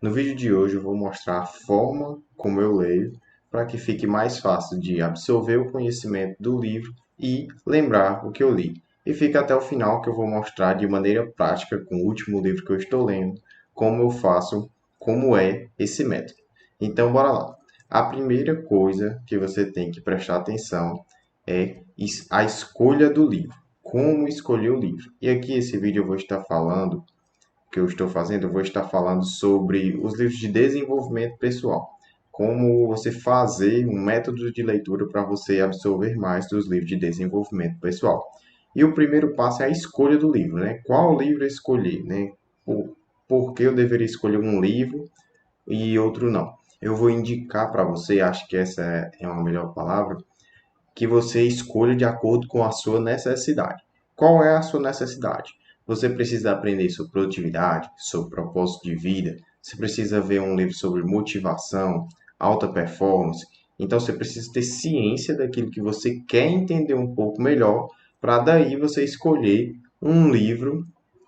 No vídeo de hoje eu vou mostrar a forma como eu leio para que fique mais fácil de absorver o conhecimento do livro e lembrar o que eu li. E fica até o final que eu vou mostrar de maneira prática com o último livro que eu estou lendo, como eu faço, como é esse método. Então, bora lá. A primeira coisa que você tem que prestar atenção é a escolha do livro. Como escolher o livro. E aqui esse vídeo eu vou estar falando que eu estou fazendo, eu vou estar falando sobre os livros de desenvolvimento pessoal. Como você fazer um método de leitura para você absorver mais dos livros de desenvolvimento pessoal. E o primeiro passo é a escolha do livro, né? Qual livro escolher, né? Por que eu deveria escolher um livro e outro não? Eu vou indicar para você, acho que essa é uma melhor palavra, que você escolha de acordo com a sua necessidade. Qual é a sua necessidade? Você precisa aprender sobre produtividade, sobre propósito de vida, você precisa ver um livro sobre motivação, alta performance. Então você precisa ter ciência daquilo que você quer entender um pouco melhor, para daí você escolher um livro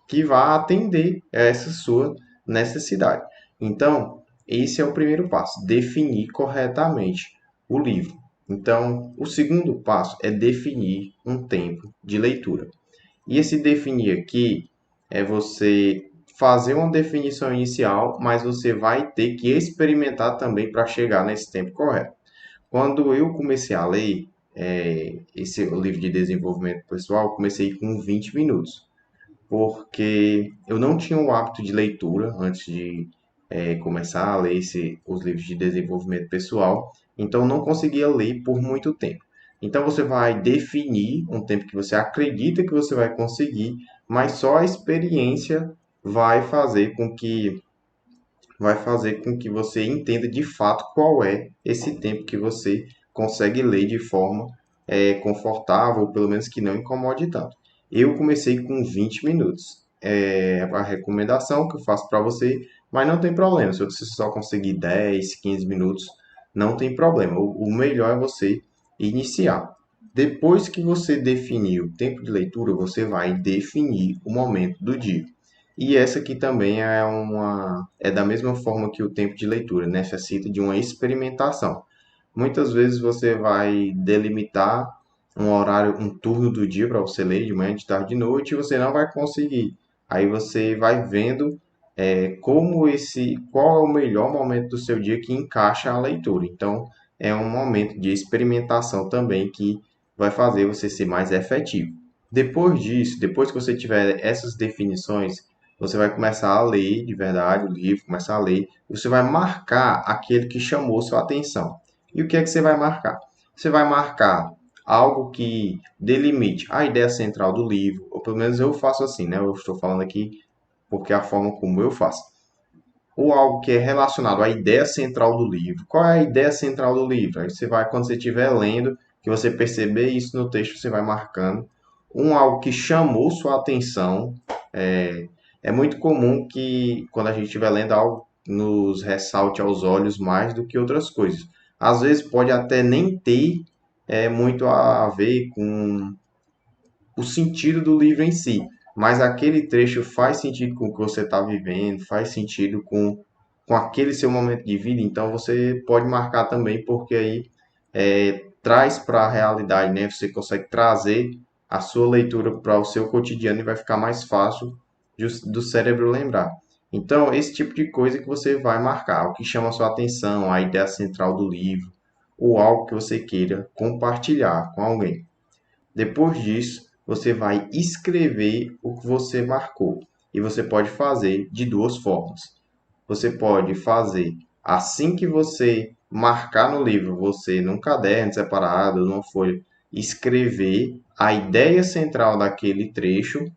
que vá atender a essa sua necessidade. Então, esse é o primeiro passo, definir corretamente o livro. Então, o segundo passo é definir um tempo de leitura. E esse definir aqui é você fazer uma definição inicial, mas você vai ter que experimentar também para chegar nesse tempo correto. Quando eu comecei a ler esse livro de desenvolvimento pessoal, eu comecei com 20 minutos, porque eu não tinha o hábito de leitura antes de começar a ler os livros de desenvolvimento pessoal, então eu não conseguia ler por muito tempo. Então você vai definir um tempo que você acredita que você vai conseguir, mas só a experiência vai fazer com que você entenda de fato qual é esse tempo que você consegue ler de forma confortável, ou pelo menos que não incomode tanto. Eu comecei com 20 minutos. É a recomendação que eu faço para você, mas não tem problema. Se você só conseguir 10, 15 minutos, não tem problema. O melhor é você iniciar. Depois que você definir o tempo de leitura, você vai definir o momento do dia. E essa aqui também é da mesma forma que o tempo de leitura, necessita de uma experimentação. Muitas vezes você vai delimitar um horário, um turno do dia para você ler de manhã, de tarde, de noite, e você não vai conseguir. Aí você vai vendo qual é o melhor momento do seu dia que encaixa a leitura. Então, é um momento de experimentação também que vai fazer você ser mais efetivo. Depois disso, depois que você tiver essas definições, você vai começar a ler de verdade o livro, começar a ler, e você vai marcar aquele que chamou sua atenção. E o que é que você vai marcar? Você vai marcar algo que delimite a ideia central do livro, ou pelo menos eu faço assim, né? Eu estou falando aqui porque é a forma como eu faço. Ou algo que é relacionado à ideia central do livro. Qual é a ideia central do livro? Aí você vai, quando você estiver lendo, que você perceber isso no texto, você vai marcando. Algo que chamou sua atenção. É, é muito comum que, quando a gente estiver lendo algo, nos ressalte aos olhos mais do que outras coisas. Às vezes pode até nem ter muito a ver com o sentido do livro em si, mas aquele trecho faz sentido com o que você está vivendo, faz sentido com aquele seu momento de vida, então você pode marcar também, porque aí traz para a realidade, né? Você consegue trazer a sua leitura para o seu cotidiano e vai ficar mais fácil do cérebro lembrar. Então, esse tipo de coisa que você vai marcar, o que chama a sua atenção, a ideia central do livro, ou algo que você queira compartilhar com alguém. Depois disso, você vai escrever o que você marcou. E você pode fazer de duas formas. Você pode fazer assim que você marcar no livro, você num caderno separado, numa folha, escrever a ideia central daquele trecho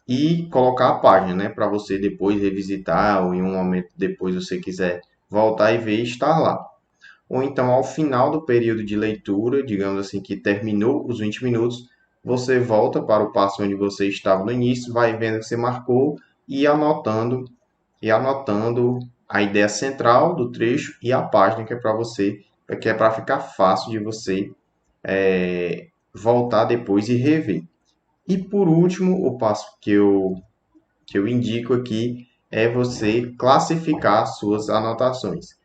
e colocar a página, né, para você depois revisitar ou em um momento depois você quiser voltar e ver e estar lá. Ou então, ao final do período de leitura, digamos assim, que terminou os 20 minutos, você volta para o passo onde você estava no início, vai vendo que você marcou e anotando a ideia central do trecho e a página que é para você, que é para ficar fácil de você voltar depois e rever. E por último, o passo que eu indico aqui é você classificar suas anotações.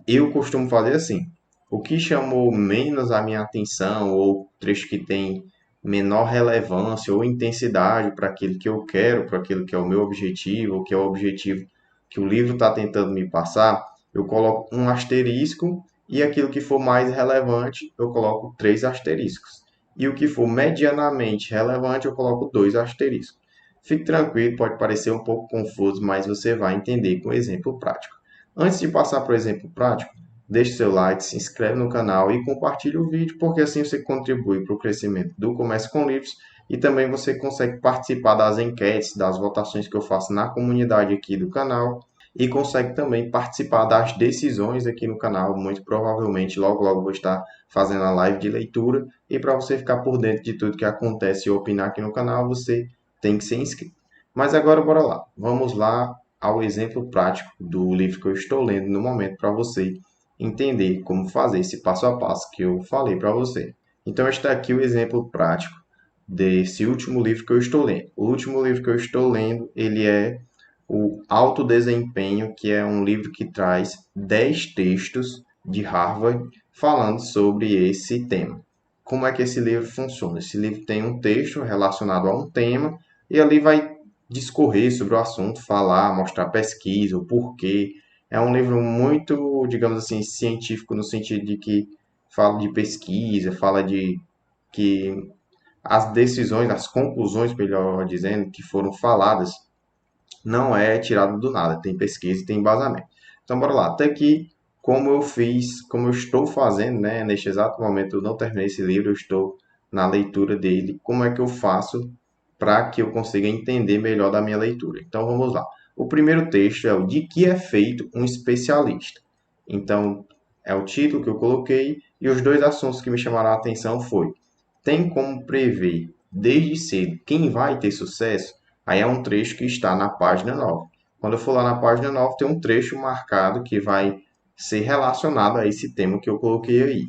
Eu costumo fazer assim: o que chamou menos a minha atenção, ou trecho que tem menor relevância ou intensidade para aquilo que eu quero, para aquilo que é o meu objetivo, ou que é o objetivo que o livro está tentando me passar, eu coloco um asterisco, e aquilo que for mais relevante, eu coloco três asteriscos. E o que for medianamente relevante, eu coloco dois asteriscos. Fique tranquilo, pode parecer um pouco confuso, mas você vai entender com exemplo prático. Antes de passar para o exemplo prático, deixe seu like, se inscreve no canal e compartilhe o vídeo, porque assim você contribui para o crescimento do Comércio com Livros e também você consegue participar das enquetes, das votações que eu faço na comunidade aqui do canal e consegue também participar das decisões aqui no canal. Muito provavelmente logo logo vou estar fazendo a live de leitura e para você ficar por dentro de tudo que acontece e opinar aqui no canal, você tem que ser inscrito. Mas agora bora lá. Vamos lá ao exemplo prático do livro que eu estou lendo no momento para você entender como fazer esse passo a passo que eu falei para você. Então está aqui o exemplo prático desse último livro que eu estou lendo. O último livro que eu estou lendo, ele é o Alto Desempenho, que é um livro que traz 10 textos de Harvard falando sobre esse tema. Como é que esse livro funciona? Esse livro tem um texto relacionado a um tema e ali vai discorrer sobre o assunto, falar, mostrar pesquisa, o porquê. É um livro muito, digamos assim, científico no sentido de que fala de pesquisa, fala de que as decisões, as conclusões, melhor dizendo, que foram faladas não é tirado do nada, tem pesquisa e tem embasamento. Então, bora lá. Até aqui, como eu fiz, como eu estou fazendo, né? Neste exato momento eu não terminei esse livro, eu estou na leitura dele. Como é que eu faço para que eu consiga entender melhor da minha leitura? Então, vamos lá. O primeiro texto é o De que é feito um especialista. Então, é o título que eu coloquei e os dois assuntos que me chamaram a atenção foi: tem como prever desde cedo quem vai ter sucesso? Aí é um trecho que está na página 9. Quando eu for lá na página 9, tem um trecho marcado que vai ser relacionado a esse tema que eu coloquei aí.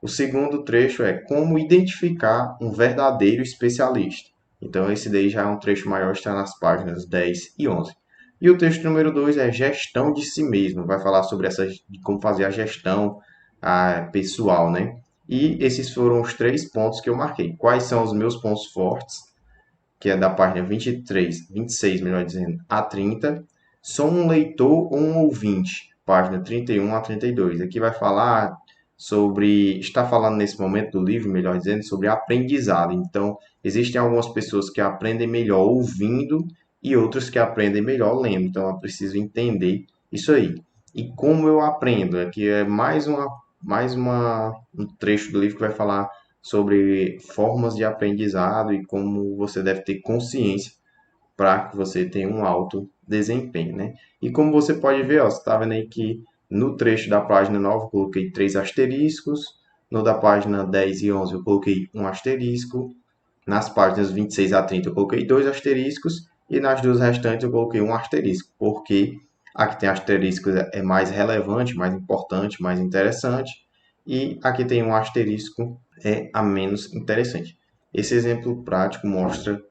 O segundo trecho é como identificar um verdadeiro especialista. Então, esse daí já é um trecho maior, está nas páginas 10 e 11. E o texto número 2 é gestão de si mesmo. Vai falar sobre como fazer a gestão pessoal, né? E esses foram os três pontos que eu marquei. Quais são os meus pontos fortes? Que é da página 23, 26, melhor dizendo, a 30. Sou um leitor ou um ouvinte, página 31 a 32. Aqui vai falar sobre, está falando nesse momento do livro, melhor dizendo, sobre aprendizado. Então, existem algumas pessoas que aprendem melhor ouvindo e outras que aprendem melhor lendo. Então, eu preciso entender isso aí. E como eu aprendo? Aqui é um trecho do livro que vai falar sobre formas de aprendizado e como você deve ter consciência para que você tenha um alto desempenho, né? E como você pode ver, ó, você está vendo aí que no trecho da página 9 eu coloquei três asteriscos, no da página 10 e 11 eu coloquei um asterisco, nas páginas 26 a 30 eu coloquei dois asteriscos e nas duas restantes eu coloquei um asterisco, porque a que tem asteriscos é mais relevante, mais importante, mais interessante, e aqui tem um asterisco é a menos interessante. Esse exemplo prático mostra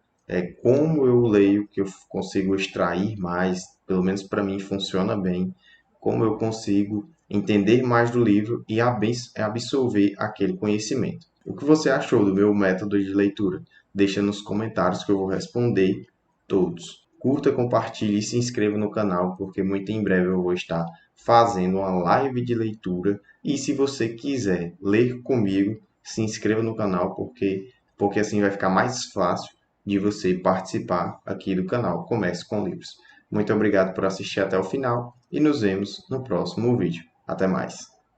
como eu leio, que eu consigo extrair mais, pelo menos para mim funciona bem, como eu consigo entender mais do livro e absorver aquele conhecimento. O que você achou do meu método de leitura? Deixa nos comentários que eu vou responder todos. Curta, compartilhe e se inscreva no canal, porque muito em breve eu vou estar fazendo uma live de leitura. E se você quiser ler comigo, se inscreva no canal, porque assim vai ficar mais fácil de você participar aqui do canal Comércio com Livros. Muito obrigado por assistir até o final e nos vemos no próximo vídeo. Até mais!